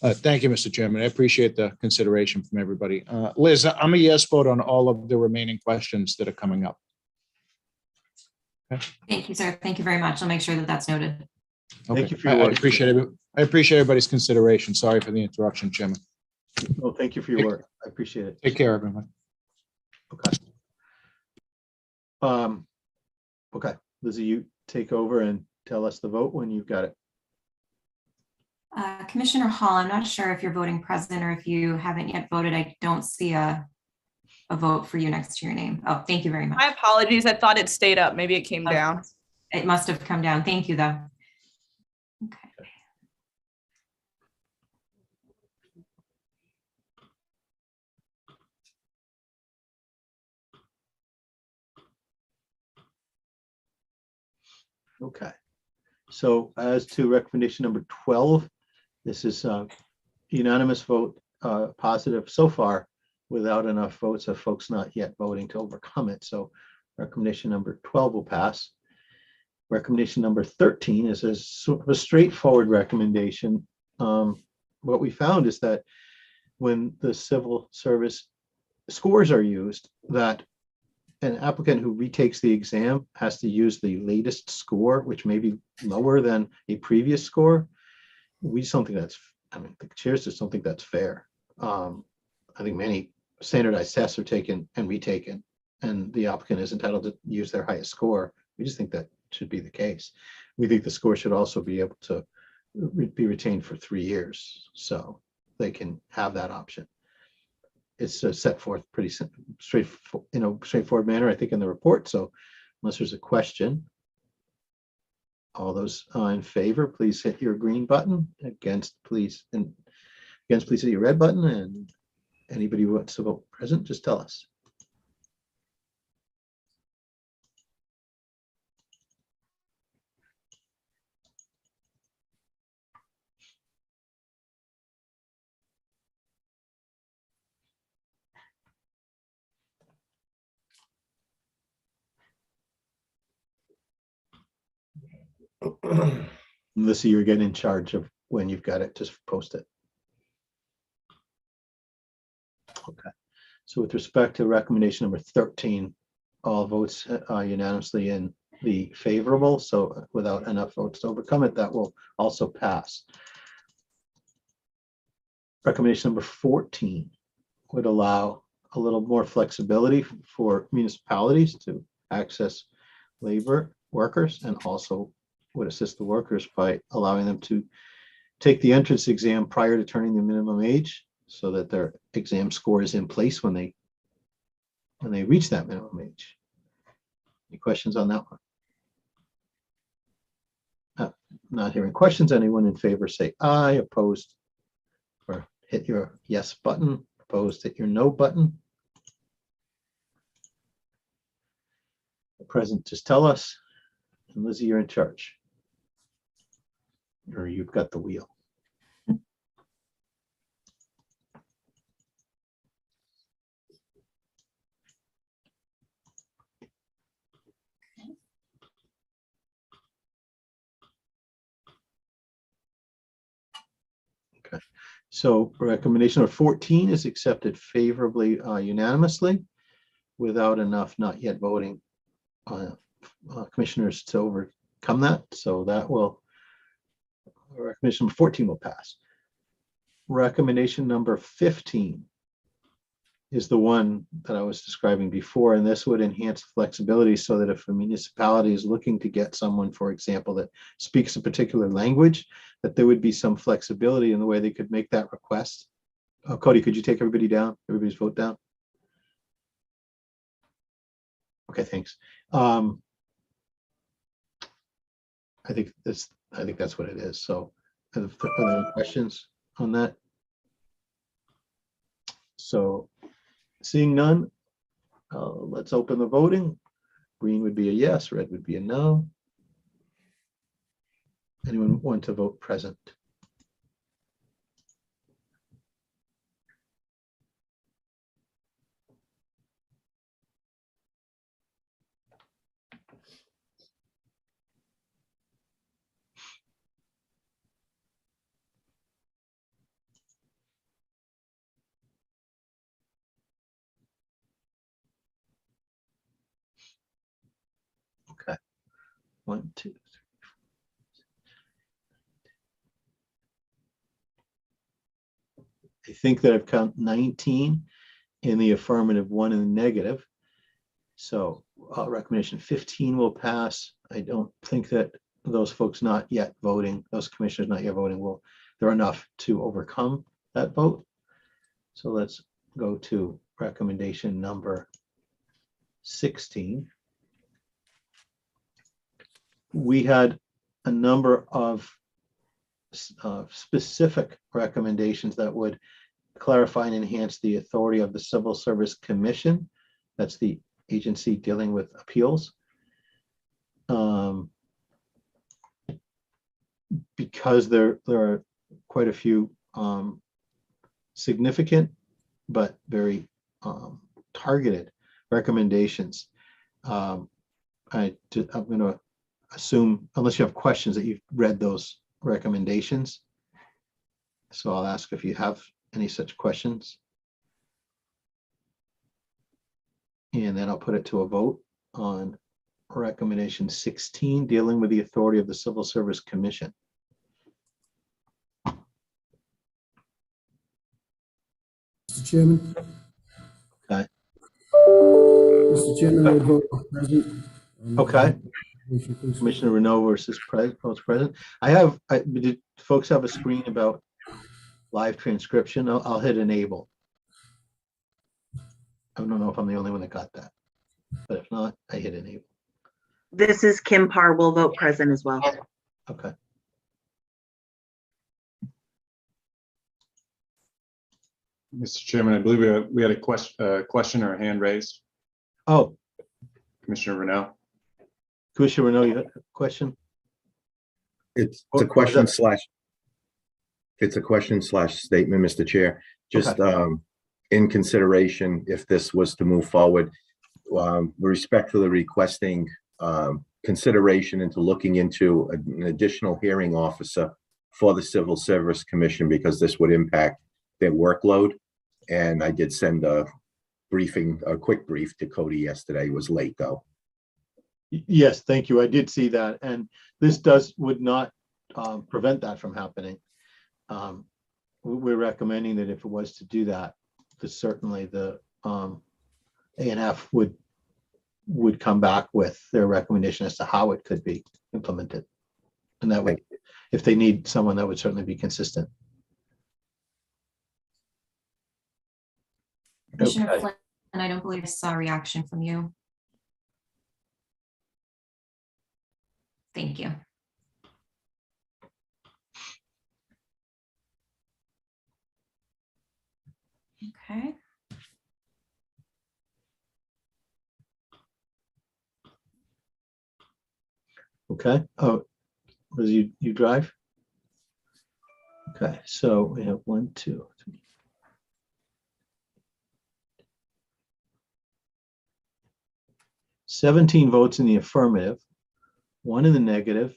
Thank you, Mr. Chairman. I appreciate the consideration from everybody. Liz, I'm a yes vote on all of the remaining questions that are coming up. Thank you, sir. Thank you very much. I'll make sure that that's noted. Thank you for I your work. appreciate it. I appreciate everybody's consideration. Sorry for the interruption, Chairman. No, thank you for your work. I appreciate it. Take care, everyone. Okay. Okay, Lizzie, you take over and tell us the vote when you've got it. Commissioner Hall, I'm not sure if you're voting present or if you haven't yet voted. I don't see a vote for you next to your name. Oh, thank you very much. My apologies. I thought it stayed up. Maybe it came down. It must have come down. Thank you, though. Okay. Okay. So as to recommendation number 12, this is a unanimous vote, positive so far, without enough votes of folks not yet voting to overcome it. So recommendation number 12 will pass. Recommendation number 13 is a sort of a straightforward recommendation. What we found is that when the civil service scores are used, that an applicant who retakes the exam has to use the latest score, which may be lower than a previous score. We just don't think that's, I mean, the chairs just don't think that's fair. I think many standardized tests are taken and retaken, and the applicant is entitled to use their highest score. We just think that should be the case. We think the score should also be able to be retained for 3 years, so they can have that option. It's set forth pretty straightforward manner, I think, in the report. So unless there's a question, all those in favor, please hit your green button. Against, please hit your red button. And anybody who wants to vote present, just tell us. Melissa, you're getting in charge of when you've got it, just post it. Okay. So with respect to recommendation number 13, all votes unanimously in the favorable. So without enough votes to overcome it, that will also pass. Recommendation number 14 would allow a little more flexibility for municipalities to access labor workers, and also would assist the workers by allowing them to take the entrance exam prior to turning the minimum age, so that their exam score is in place when they reach that minimum age. Any questions on that one? Not hearing questions. Anyone in favor say aye. Opposed, or hit your yes button. Opposed, hit your no button. The present, just tell us. And Lizzie, you're in charge. Or you've got the wheel. Okay. So recommendation number 14 is accepted favorably unanimously, without enough not yet voting commissioners to overcome that. So that will, recommendation number 14 will pass. Recommendation number 15 is the one that I was describing before, and this would enhance flexibility so that if a municipality is looking to get someone, for example, that speaks a particular language, that there would be some flexibility in the way they could make that request. Cody, could you take everybody down, everybody's vote down? Okay, thanks. I think that's what it is. So are there any questions on that? So seeing none, let's open the voting. Green would be a yes, red would be a no. Anyone want to vote present? Okay. 1, 2, 3. I think that I've counted 19 in the affirmative, 1 in the negative. So recommendation 15 will pass. I don't think that those folks not yet voting, those commissioners not yet voting, there are enough to overcome that vote. So let's go to recommendation number 16. We had a number of specific recommendations that would clarify and enhance the authority of the Civil Service Commission. That's the agency dealing with appeals. Because there are quite a few significant but very targeted recommendations. I'm going to assume, unless you have questions, that you've read those recommendations. So I'll ask if you have any such questions. And then I'll put it to a vote on recommendation 16, dealing with the authority of the Civil Service Commission. Mr. Chairman? Okay. Mr. Chairman, I would vote present. Okay. Motion, please. Commissioner Renault versus votes present. Did folks have a screen about live transcription? I'll hit enable. I don't know if I'm the only one that got that, but if not, I hit enable. This is Kim Parr, will vote present as well. Okay. Mr. Chairman, I believe we had a question or a hand raised. Oh, Commissioner Renault. Commissioner Renault, you have a question? It's a question slash statement, Mr. Chair. Just in consideration, if this was to move forward, we're respectfully requesting consideration into looking into an additional hearing officer for the Civil Service Commission, because this would impact their workload. And I did send a quick brief to Cody yesterday. It was late though. Yes, thank you. I did see that. And this would not prevent that from happening. We're recommending that if it was to do that, certainly the A&F would come back with their recommendation as to how it could be implemented. And that way, if they need someone, that would certainly be consistent. Commissioner Okay. Flynn, and I don't believe I saw a reaction from you. Thank you. Okay. Okay. Oh, was you drive? Okay, so we have 1, 2, 3. $17 votes in the affirmative, 1 in the negative,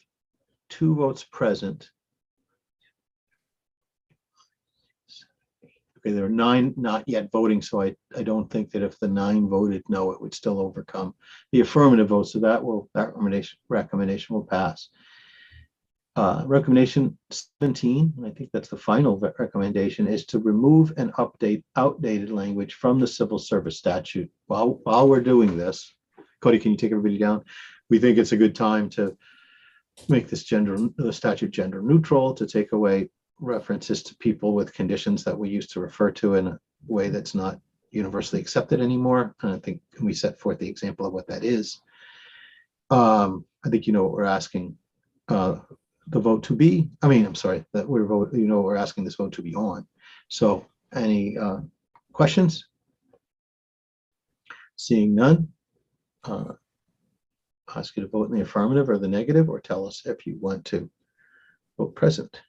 2 votes present. Okay, there are 9 not yet voting, so I don't think that if the 9 voted no, it would still overcome the affirmative vote. So that recommendation will pass. Recommendation 17, and I think that's the final recommendation, is to remove and update outdated language from the Civil Service statute. While we're doing this, Cody, can you take everybody down? We think it's a good time to make this the statute gender neutral, to take away references to people with conditions that we used to refer to in a way that's not universally accepted anymore. And I think we set forth the example of what that is. I think you know what we're asking the vote to be. I'm sorry, that we're asking this vote to be on. So any questions? Seeing none. ask you to vote in the affirmative or the negative, or tell us if you want to vote present.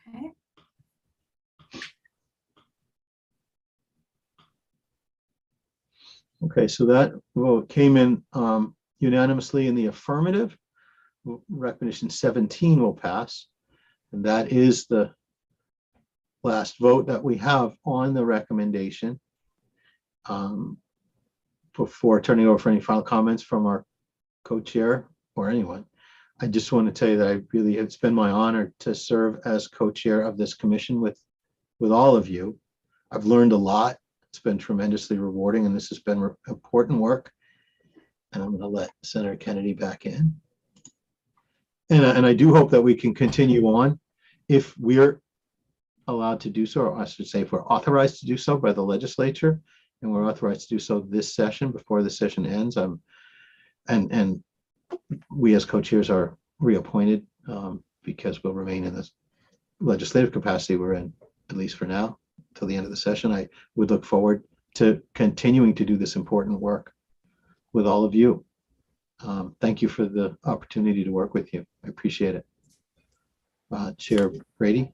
Okay. Okay, so that vote came in unanimously in the affirmative. Recommendation 17 will pass. And that is the last vote that we have on the recommendation. Before turning over for any final comments from our co-chair or anyone, I just want to tell you that it's been my honor to serve as co-chair of this commission with all of you. I've learned a lot. It's been tremendously rewarding, and this has been important work. And I'm going to let Senator Kennedy back in. And I do hope that we can continue on if we're allowed to do so, or I should say if we're authorized to do so by the legislature, and we're authorized to do so this session before the session ends. And we as co-chairs are reappointed because we'll remain in this legislative capacity we're in, at least for now, till the end of the session. I would look forward to continuing to do this important work with all of you. Thank you for the opportunity to work with you. I appreciate it. Chair Brady.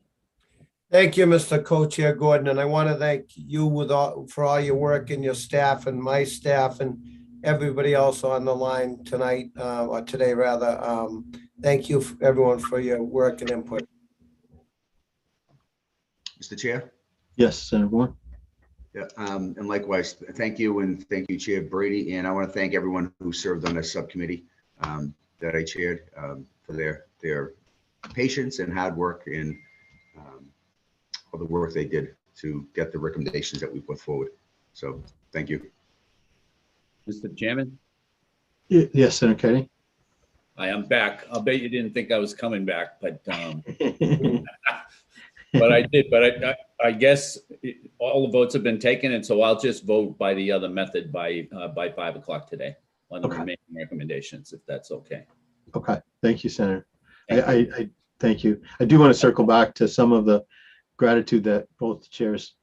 Thank you, Mr. Co-Chair Gordon, and I want to thank you for all your work and your staff and my staff and everybody else on the line tonight, or today rather. Thank you everyone for your work and input. Mr. Chair? Yes, Senator Bourne. Yeah, and likewise, thank you, and thank you, Chair Brady, and I want to thank everyone who served on this subcommittee that I chaired for their patience and hard work and all the work they did to get the recommendations that we put forward. So, thank you. Mr. Chairman? Yes, Senator Kennedy. I am back. I'll bet you didn't think I was coming back, but but I did. But I guess all the votes have been taken, and so I'll just vote by the other method by 5 o'clock today on the remaining recommendations, if that's okay. Okay, thank you, Senator. I thank you. I do want to circle back to some of the gratitude that both chairs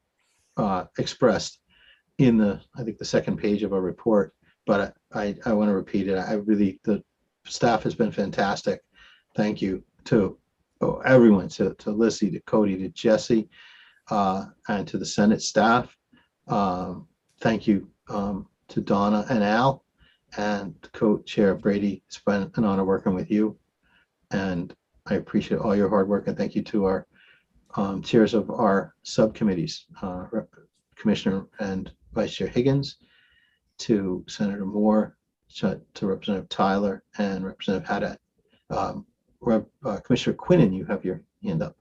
expressed in I think the second page of our report, but I want to repeat it. The staff has been fantastic. Thank you to everyone, to Lissy, to Cody, to Jesse, and to the Senate staff. Thank you to Donna and Al, and Co-Chair Brady. It's been an honor working with you, and I appreciate all your hard work, and thank you to our chairs of our subcommittees, Commissioner and Vice Chair Higgins, to Senator Moore, to Representative Tyler, and Representative Haddad. Commissioner Quinnen, you have your hand up.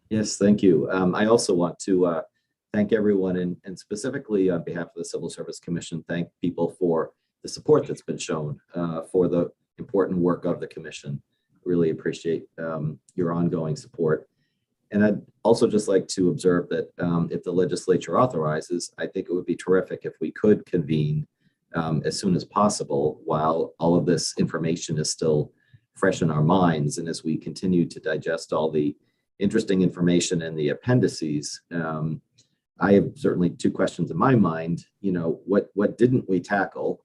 Yes, thank you. I also want to thank everyone, and specifically on behalf of the Civil Service Commission, thank people for the support that's been shown for the important work of the commission. Really appreciate your ongoing support. And I'd also just like to observe that if the legislature authorizes, I think it would be terrific if we could convene as soon as possible while all of this information is still fresh in our minds. And as we continue to digest all the interesting information in the appendices, I have certainly two questions in my mind. You know, what didn't we tackle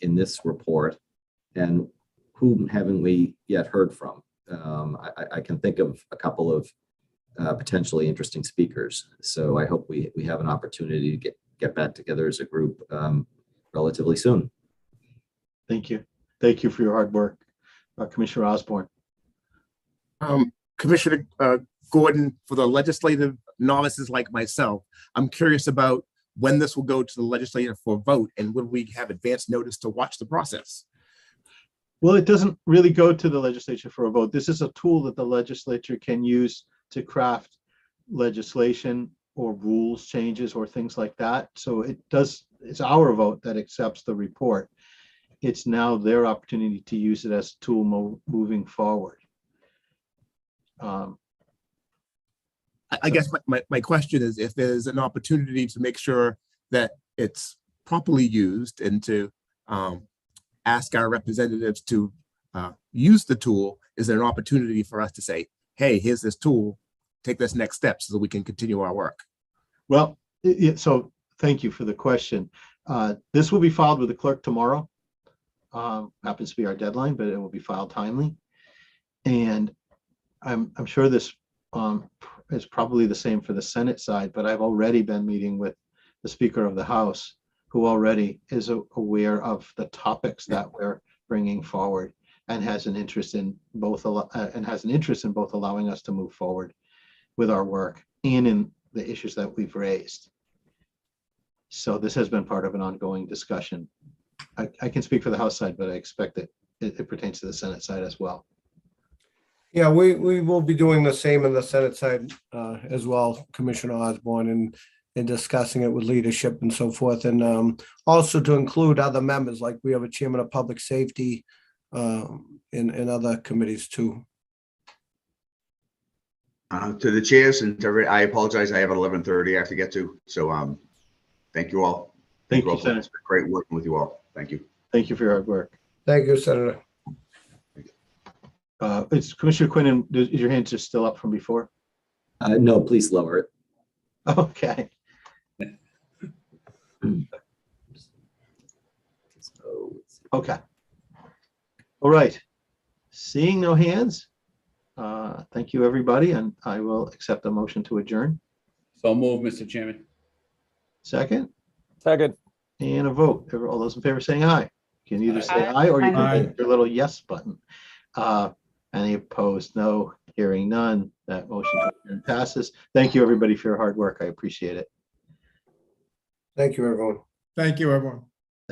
in this report, and whom haven't we yet heard from? I can think of a couple of potentially interesting speakers. So I hope we have an opportunity to get back together as a group relatively soon. Thank you. Thank you for your hard work. Commissioner Osborne. Commissioner Gordon, for the legislative novices like myself, I'm curious about when this will go to the legislature for a vote, and will we have advance notice to watch the process? Well, it doesn't really go to the legislature for a vote. This is a tool that the legislature can use to craft legislation or rules changes or things like that. So it's our vote that accepts the report. It's now their opportunity to use it as a tool moving forward. I guess my question is, if there's an opportunity to make sure that it's properly used and to ask our representatives to use the tool, is there an opportunity for us to say, hey, here's this tool, take this next step so that we can continue our work? Well, so thank you for the question. This will be filed with the clerk tomorrow. Happens to be our deadline, but it will be filed timely. And I'm sure this is probably the same for the Senate side, but I've already been meeting with the Speaker of the House, who already is aware of the topics that we're bringing forward and has an interest in both allowing us to move forward with our work and in the issues that we've raised. So this has been part of an ongoing discussion. I can speak for the House side, but I expect that it pertains to the Senate side as well. Yeah, we will be doing the same in the Senate side as well, Commissioner Osborne, and discussing it with leadership and so forth. And also to include other members, like we have a chairman of public safety in other committees too. To the chairs and to I apologize. I have 11:30 I have to get to. So thank you all. Thank you, all. Senator. It's been great working with you all. Thank you. Thank you for your hard work. Thank you, Senator. It's Commissioner Quinn, and is your hand just still up from before? No, please lower it. Okay. Okay. All right. Seeing no hands, thank you, everybody, and I will accept a motion to adjourn. So move, Mr. Chairman. Second, Second. and a vote. All those in favor saying aye. You can either say aye or you can hit your little yes button. Any opposed? No. Hearing none. That motion to adjourn passes. Thank you, everybody, for your hard work. I appreciate it. Thank you, everyone. Thank you, everyone.